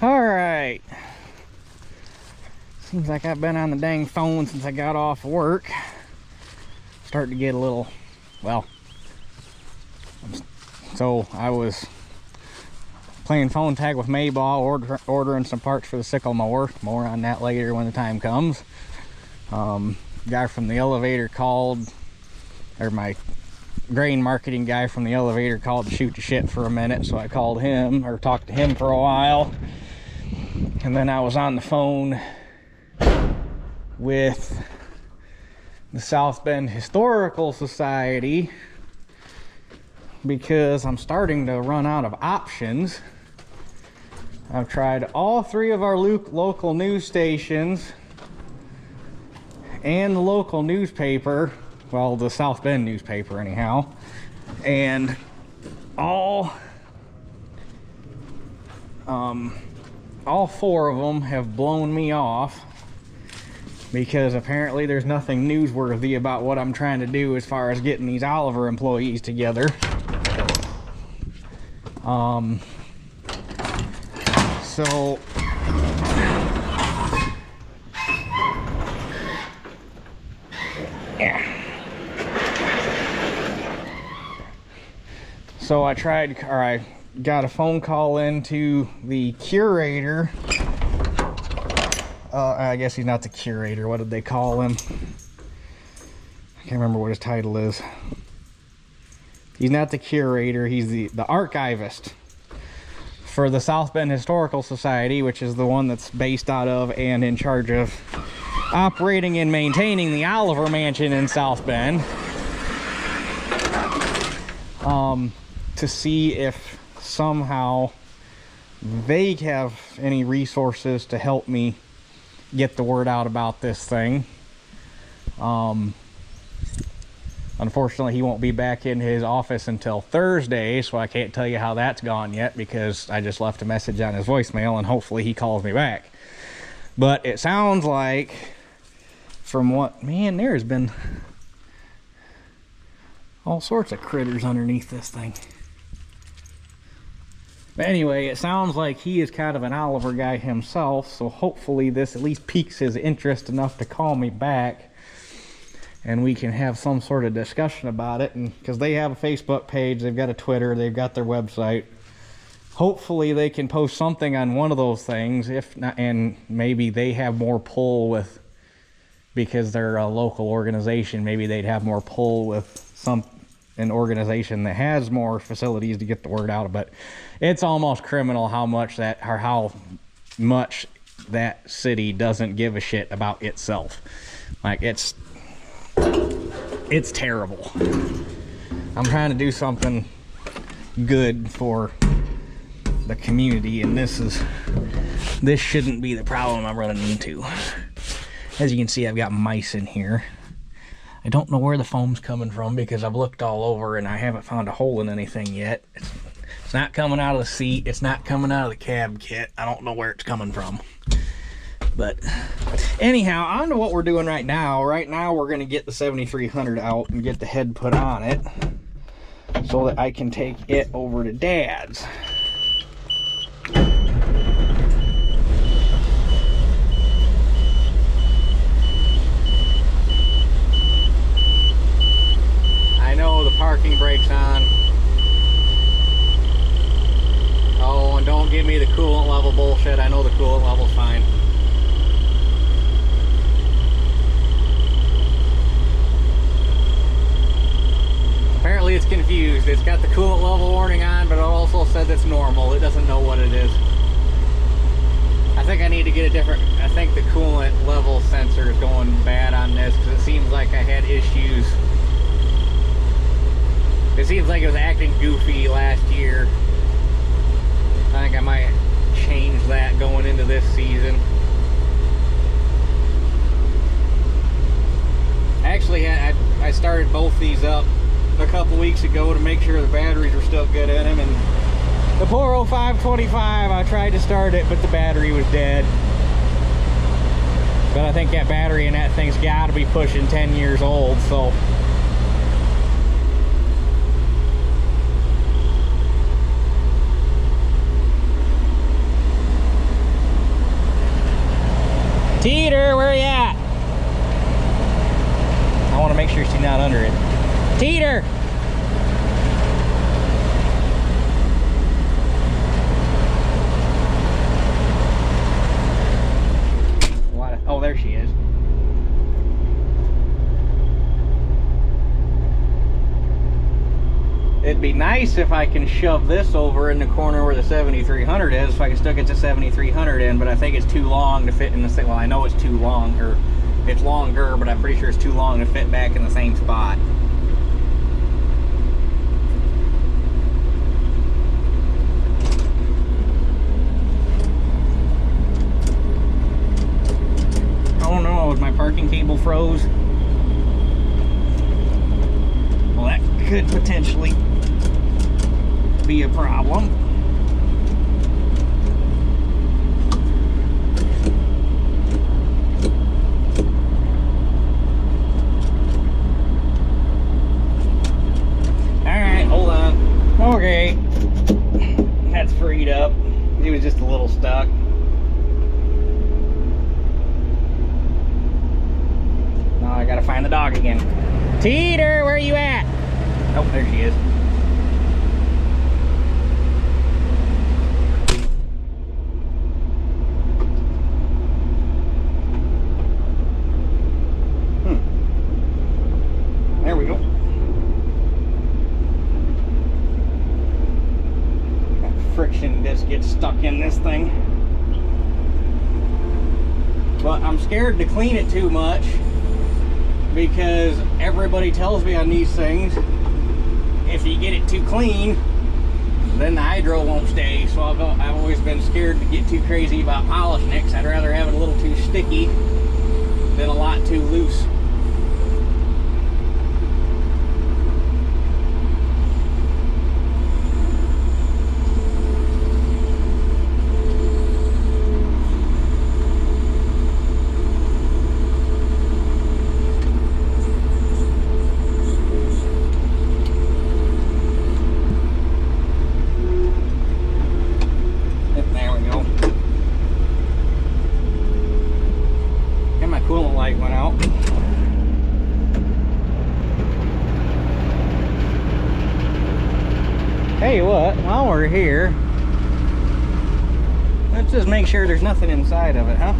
Alright. Seems like I've been on the dang phone since I got off work. Starting to get a little, well, so I was playing phone tag with Mayball, ordering some parts for the sickle mower. More on that later when the time comes. Guy from the elevator called, or my grain marketing guy from the elevator called to shoot the shit for a minute, so I called him, or talked to him for a while. And then I was on the phone with the South Bend Historical Society because I'm starting to run out of options. I've tried all 3 of our local news stations and the local newspaper, well, the South Bend newspaper anyhow, and all 4 of them have blown me off because apparently there's nothing newsworthy about what I'm trying to do as far as getting these Oliver employees together. So yeah. So I tried, or I got a phone call into the curator. I guess he's not the curator. What did they call him? I can't remember what his title is. He's not the curator. He's the archivist for the South Bend Historical Society, which is the one that's based out of and in charge of operating and maintaining the Oliver Mansion in South Bend. To see if somehow they have any resources to help me get the word out about this thing. Unfortunately, he won't be back in his office until Thursday, so I can't tell you how that's gone yet because I just left a message on his voicemail and hopefully he calls me back. But it sounds like, from what, man, there's been all sorts of critters underneath this thing. But anyway, it sounds like he is kind of an Oliver guy himself, so hopefully this at least piques his interest enough to call me back and we can have some sort of discussion about it. And because they have a Facebook page, they've got a Twitter, they've got their website. Hopefully they can post something on one of those things, if not, and maybe they have more pull with, because they're a local organization, maybe they'd have more pull with an organization that has more facilities to get the word out. But it's almost criminal how much that city doesn't give a shit about itself. Like, it's terrible. I'm trying to do something good for the community, and this shouldn't be the problem I'm running into. As you can see, I've got mice in here. I don't know where the foam's coming from because I've looked all over and I haven't found a hole in anything yet. It's not coming out of the seat. It's not coming out of the cab kit. I don't know where it's coming from. But anyhow, on to what we're doing right now. Right now, we're going to get the 7300 out and get the head put on it so that I can take it over to Dad's. I know the parking brake's on. Oh, and don't give me the coolant level bullshit. I know the coolant level's fine. Apparently it's confused. It's got the coolant level warning on, but it also says it's normal. It doesn't know what it is. I think I need to get a different, I think the coolant level sensor is going bad on this because it seems like I had issues. It seems like it was acting goofy last year. I think I might change that going into this season. Actually, I started both these up a couple weeks ago to make sure the batteries were still good in them, and the poor old 525, I tried to start it, but the battery was dead. But I think that battery in that thing's got to be pushing 10 years old, so Teeter, where are you at? I want to make sure she's not under it. Teeter! What? Oh, there she is. It'd be nice if I can shove this over in the corner where the 7300 is, if I can still get the 7300 in, but I think it's too long to fit in the same. Well, I know it's too long, or it's longer, but I'm pretty sure it's too long to fit back in the same spot. Oh no, my parking cable froze. Well, that could potentially be a problem. Alright, hold on. Okay. That's freed up. It was just a little stuck. Now I gotta find the dog again. Teeter, where are you at? Oh, there she is. There we go. That friction disc gets stuck in this thing. But I'm scared to clean it too much because everybody tells me on these things, if you get it too clean, then the hydro won't stay. So I've always been scared to get too crazy about polishing it, 'cause I'd rather have it a little too sticky than a lot too loose. Tell you what, while we're here, let's just make sure there's nothing inside of it, huh?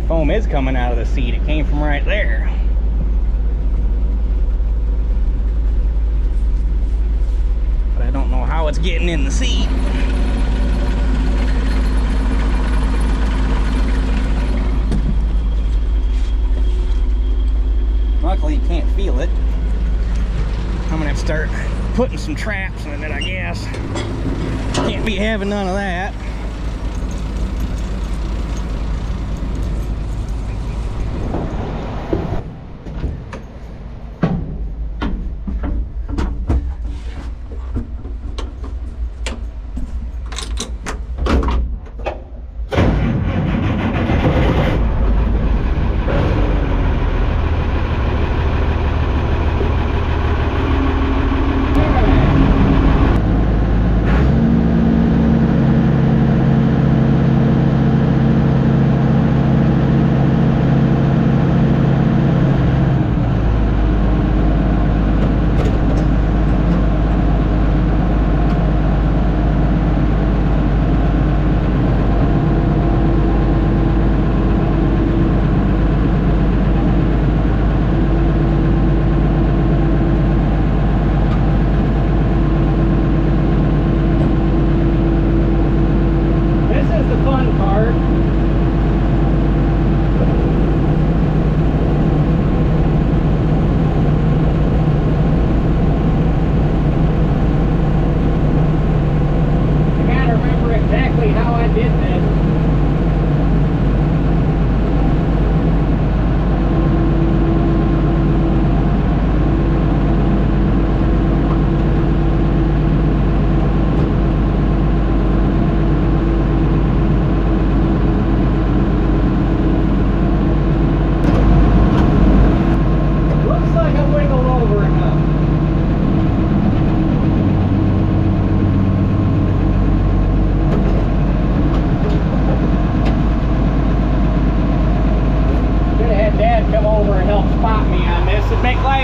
Foam is coming out of the seat. It came from right there. But I don't know how it's getting in the seat. Luckily you can't feel it. I'm gonna have to start putting some traps in it, I guess. Can't be having none of that.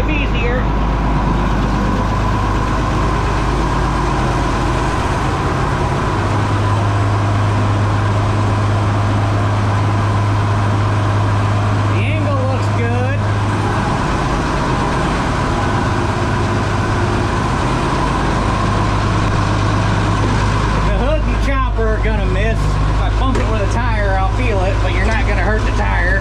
life easier. Gonna miss. If I bump it with a tire, I'll feel it, but you're not gonna hurt the tire.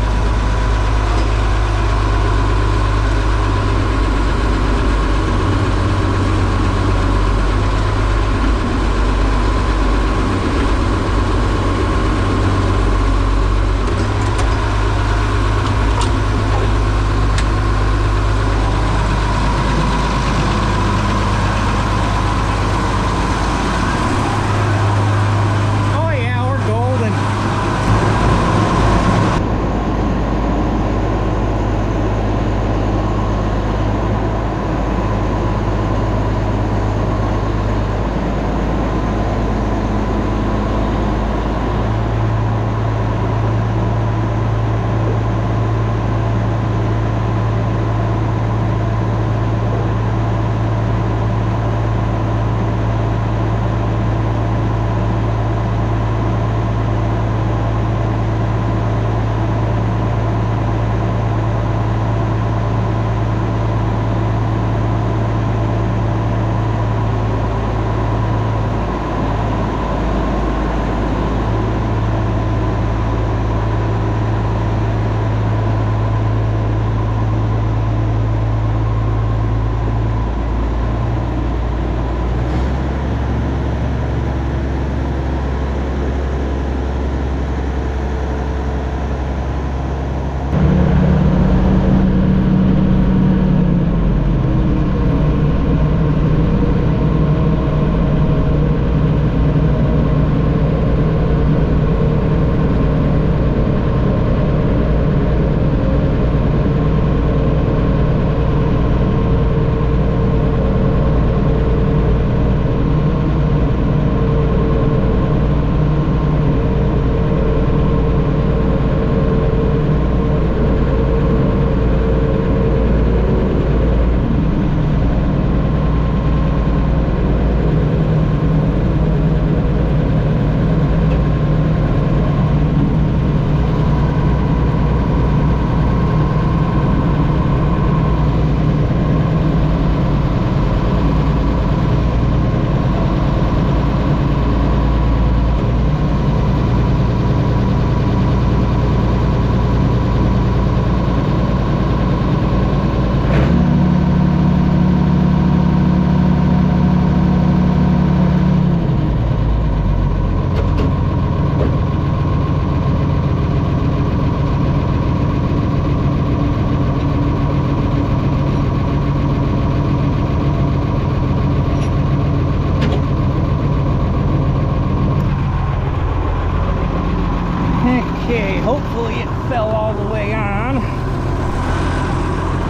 Hopefully it fell all the way on.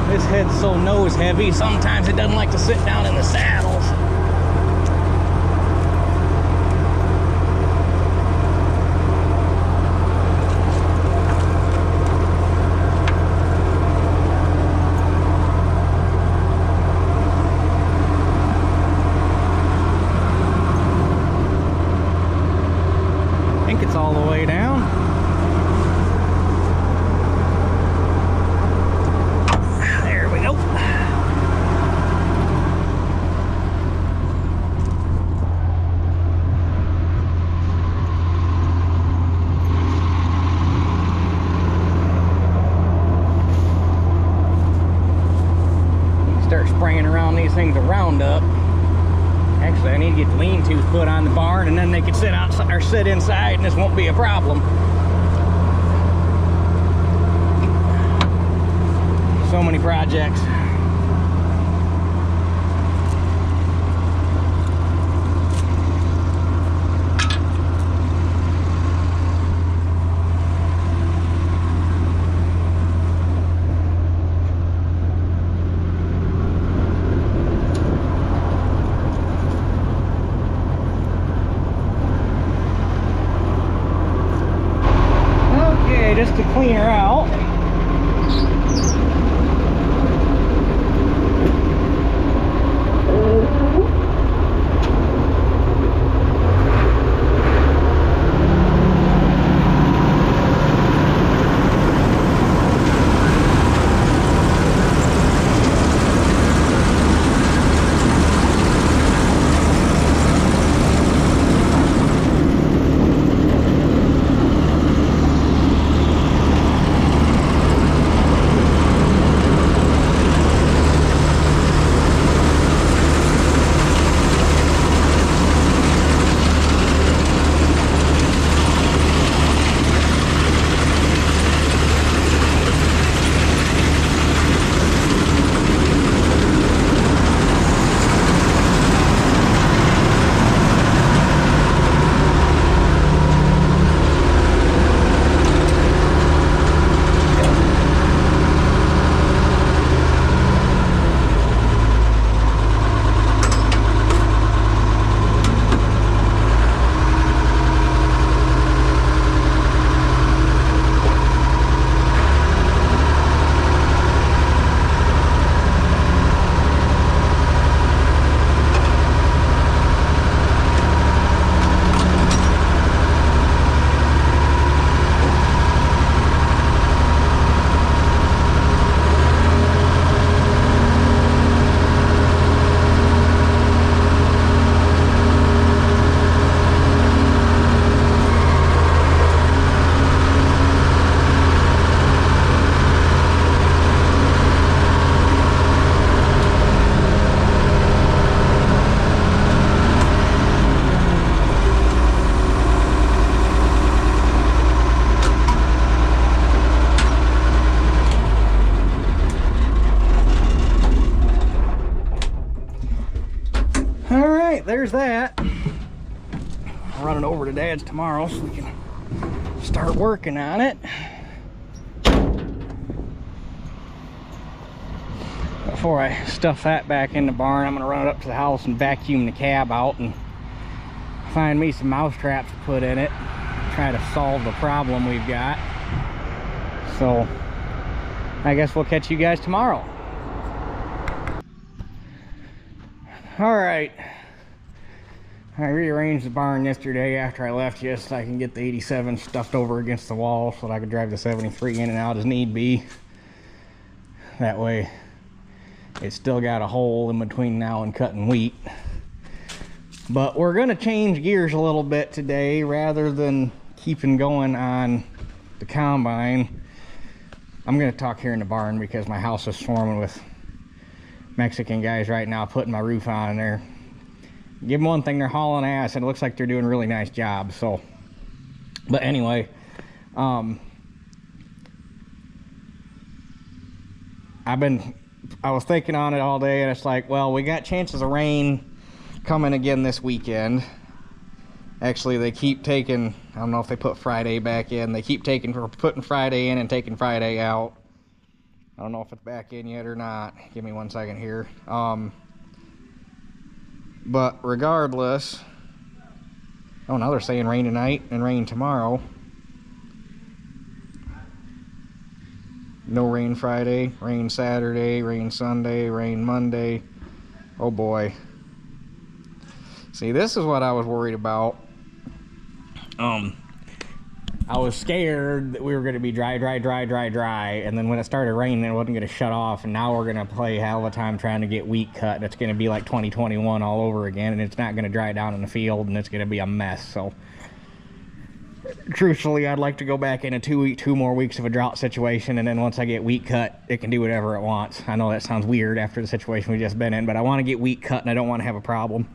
This head's so nose heavy, sometimes it doesn't like to sit down in the saddles. I think it's all the way down. Start spraying around these things of Roundup. Actually, I need to get the lean-to put on the barn, and then they can sit outside or sit inside, and this won't be a problem. So many projects. Just to clean her out. I'll run it over to Dad's tomorrow so we can start working on it. Before I stuff that back in the barn, I'm gonna run it up to the house and vacuum the cab out and find me some mouse traps to put in it. Try to solve the problem we've got. So I guess we'll catch you guys tomorrow. All right, I rearranged the barn yesterday after I left you so I can get the 87 stuffed over against the wall so that I could drive the 73 in and out as need be. That way it's still got a hole in between now and cutting wheat. But we're gonna change gears a little bit today. Rather than keeping going on the combine, I'm gonna talk here in the barn because my house is swarming with Mexican guys right now putting my roof on, and they're, give them one thing, they're hauling ass, and it looks like they're doing a really nice job. So, but anyway, I was thinking on it all day, and it's like, well, we got chances of rain coming again this weekend. Actually, they keep taking, I don't know if they put Friday back in, they keep putting Friday in and taking Friday out. I don't know if it's back in yet or not. Give me 1 second here. But regardless, oh, now they're saying rain tonight and rain tomorrow. No rain Friday, rain Saturday, rain Sunday, rain Monday. Oh boy. See, this is what I was worried about. I was scared that we were going to be dry, and then when it started raining, it wasn't going to shut off, and now we're going to play hell of a time trying to get wheat cut, and it's going to be like 2021 all over again, and it's not going to dry down in the field, and it's going to be a mess. So, truthfully, I'd like to go back in a 2 more weeks of a drought situation, and then once I get wheat cut, it can do whatever it wants. I know that sounds weird after the situation we've just been in, but I want to get wheat cut, and I don't want to have a problem,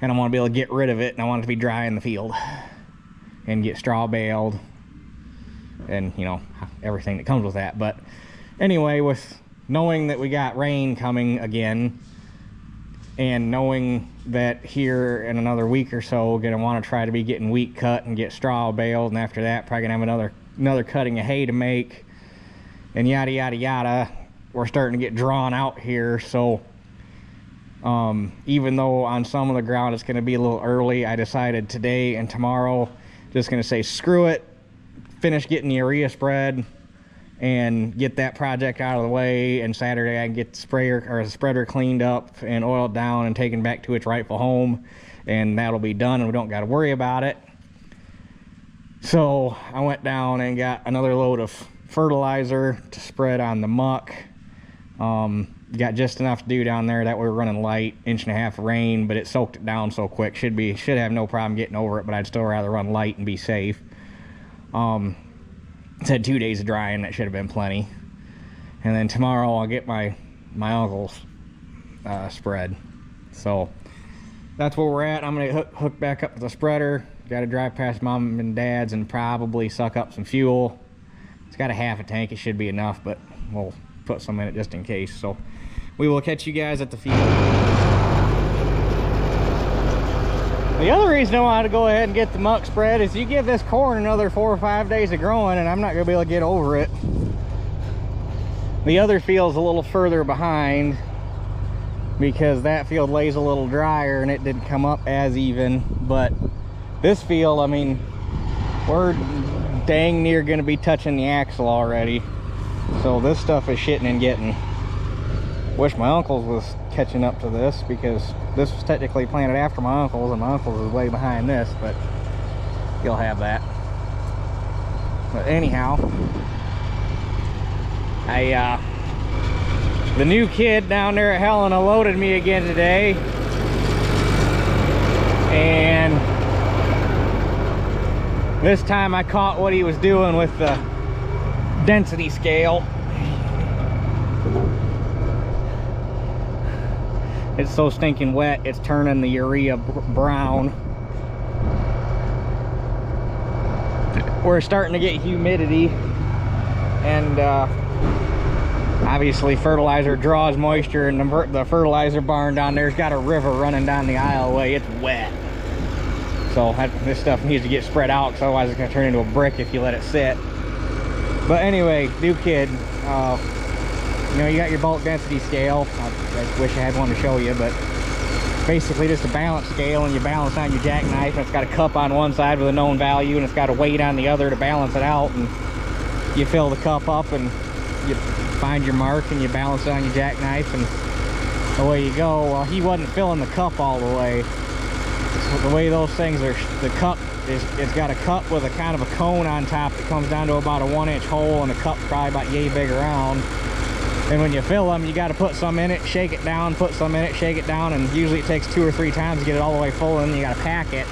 and I want to be able to get rid of it, and I want it to be dry in the field and get straw baled and, you know, everything that comes with that. But anyway, with knowing that we got rain coming again and knowing that here in another week or so we're gonna want to try to be getting wheat cut and get straw baled, and after that probably gonna have another cutting of hay to make, and yada yada yada, we're starting to get drawn out here. So even though on some of the ground it's going to be a little early, I decided today and tomorrow just going to say screw it, finish getting the urea spread and get that project out of the way, and Saturday I can get the sprayer or the spreader cleaned up and oiled down and taken back to its rightful home, and that'll be done and we don't got to worry about it. So I went down and got another load of fertilizer to spread on the muck. Got just enough to do down there that we're running light, 1.5 inches of rain, but it soaked it down so quick. Should have no problem getting over it, but I'd still rather run light and be safe. It's had 2 days of drying, that should have been plenty. And then tomorrow I'll get my uncle's spread. So that's where we're at. I'm gonna hook back up to the spreader. Got to drive past Mom and Dad's and probably suck up some fuel. It's got a half a tank, it should be enough, but we'll put some in it just in case. So we will catch you guys at the field. The other reason I wanted to go ahead and get the muck spread is you give this corn another 4 or 5 days of growing and I'm not going to be able to get over it. The other field's a little further behind because that field lays a little drier and it didn't come up as even, but this field, I mean, we're dang near going to be touching the axle already. So this stuff is shitting and getting. Wish my uncle's was catching up to this because this was technically planted after my uncle's and my uncle's is way behind this, but you'll have that. But anyhow, the new kid down there at Helena loaded me again today, and this time I caught what he was doing with the density scale. It's so stinking wet, it's turning the urea brown. We're starting to get humidity, and obviously fertilizer draws moisture, and the fertilizer barn down there's got a river running down the aisleway. It's wet. So this stuff needs to get spread out, because otherwise it's going to turn into a brick if you let it sit. But anyway, new kid. You know, you got your bulk density scale. I wish I had one to show you, but basically just a balance scale, and you balance on your jackknife, and it's got a cup on one side with a known value, and it's got a weight on the other to balance it out. And you fill the cup up, and you find your mark, and you balance it on your jackknife, and away you go. Well, he wasn't filling the cup all the way. So the way those things are, the cup is, it's got a cup with a kind of a cone on top that comes down to about a 1-inch hole, and the cup's probably about yay big around. And when you fill them, you got to put some in it, shake it down, put some in it, shake it down, and usually it takes 2 or 3 times to get it all the way full, and then you got to pack it.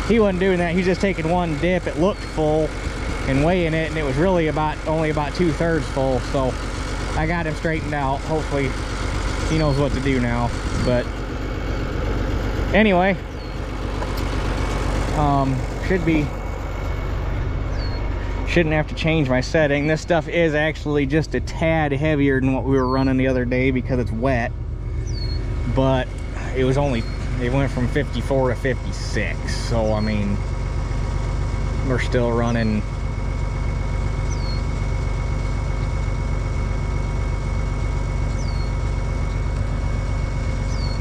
He wasn't doing that. He was just taking one dip. It looked full and weighing it, and it was really only about 2/3 full. So I got him straightened out. Hopefully he knows what to do now. But anyway, shouldn't have to change my setting. This stuff is actually just a tad heavier than what we were running the other day because it's wet, but it went from 54 to 56. So I mean, we're still running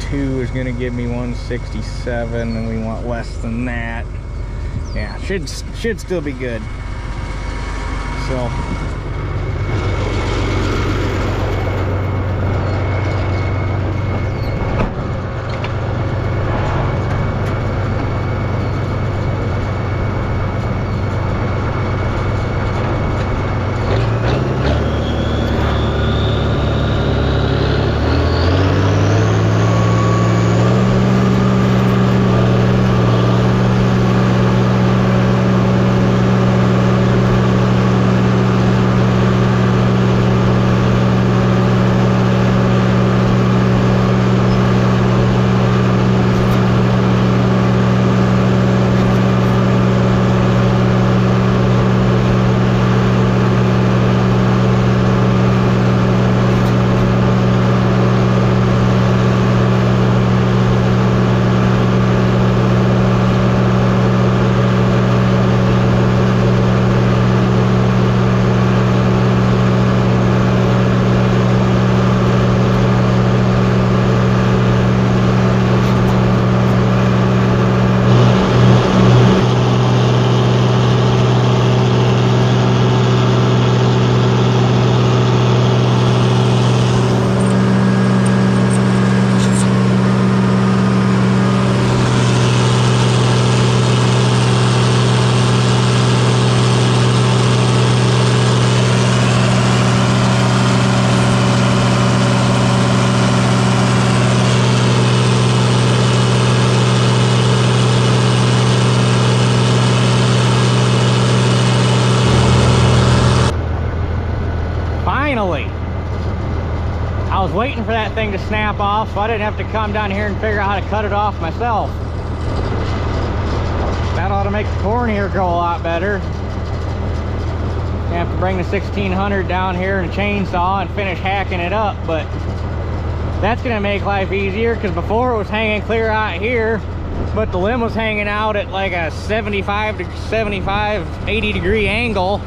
two is going to give me 167, and we want less than that. Yeah, should still be good. So finally, I was waiting for that thing to snap off so I didn't have to come down here and figure out how to cut it off myself. That ought to make the corn here grow a lot better. I have to bring the 1600 down here and chainsaw and finish hacking it up, but that's gonna make life easier, because before it was hanging clear out here, but the limb was hanging out at like a 80 degree angle.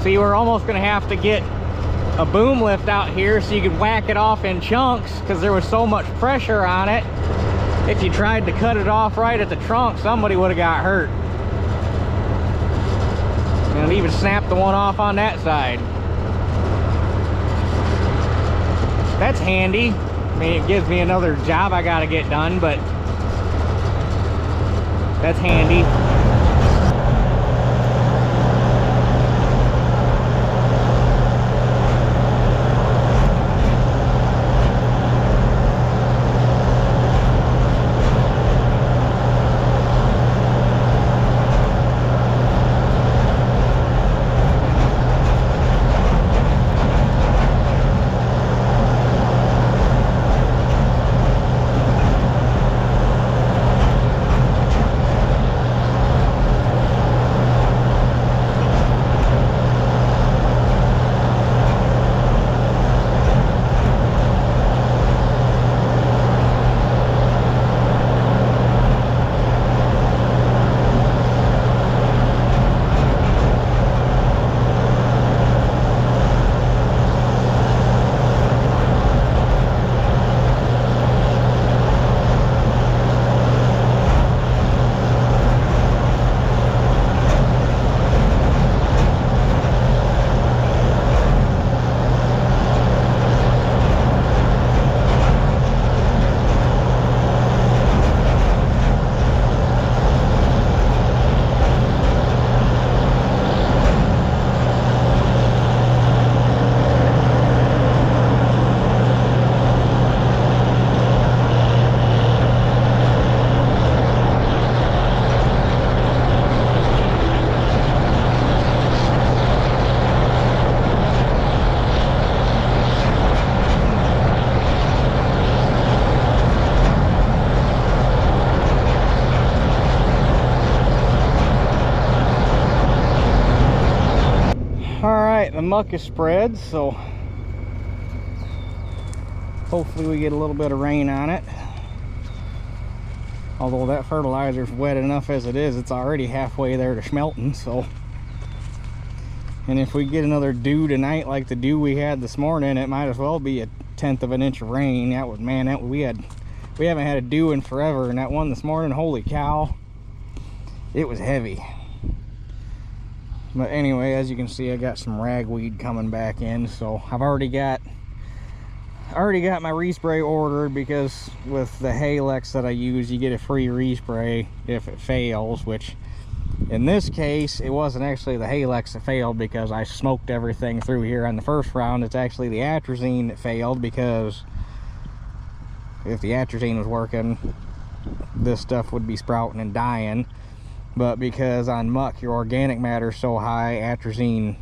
So you were almost gonna have to get a boom lift out here so you could whack it off in chunks, because there was so much pressure on it. If you tried to cut it off right at the trunk, somebody would have got hurt. And it even snapped the one off on that side. That's handy. I mean, it gives me another job I gotta get done, but that's handy. muck is spread, so hopefully we get a little bit of rain on it. Although that fertilizer is wet enough as it is, it's already halfway there to smelting, so. And if we get another dew tonight like the dew we had this morning, it might as well be a 1/10 of an inch of rain. That would, man, that we haven't had a dew in forever, and that one this morning, holy cow, it was heavy. But anyway, as you can see, I got some ragweed coming back in, so I've already got my respray ordered, because with the Halex that I use, you get a free respray if it fails, which in this case, it wasn't actually the Halex that failed because I smoked everything through here on the first round. It's actually the atrazine that failed, because if the atrazine was working, this stuff would be sprouting and dying. But because on muck your organic matter is so high, atrazine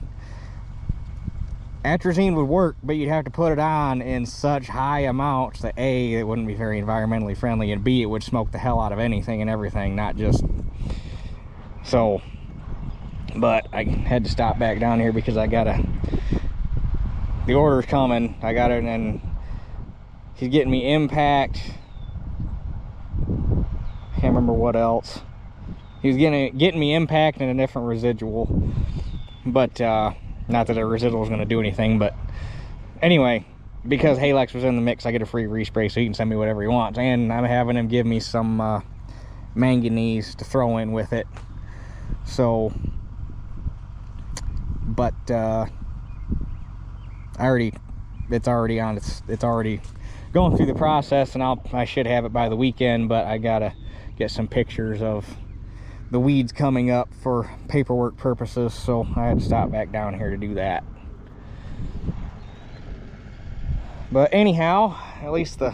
would work, but you'd have to put it on in such high amounts that A, it wouldn't be very environmentally friendly, and B, it would smoke the hell out of anything and everything, not just so. But I had to stop back down here because the order's coming. I got it, and he's getting me impact. Can't remember what else. He was getting me impact and a different residual, but not that a residual was going to do anything. But anyway, because Halex was in the mix, I get a free respray, so he can send me whatever he wants. And I'm having him give me some manganese to throw in with it. So, but it's already going through the process, and I should have it by the weekend. But I gotta get some pictures of the weeds coming up for paperwork purposes, so I had to stop back down here to do that. But anyhow, at least the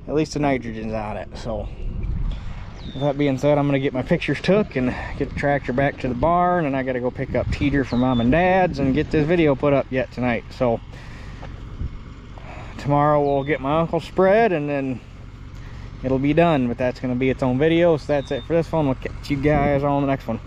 nitrogen's on it. So with that being said, I'm gonna get my pictures took and get the tractor back to the barn, and I gotta go pick up Teeter from Mom and Dad's and get this video put up yet tonight. So tomorrow we'll get my uncle spread, and then it'll be done, but that's going to be its own video. So that's it for this one. We'll catch you guys on the next one.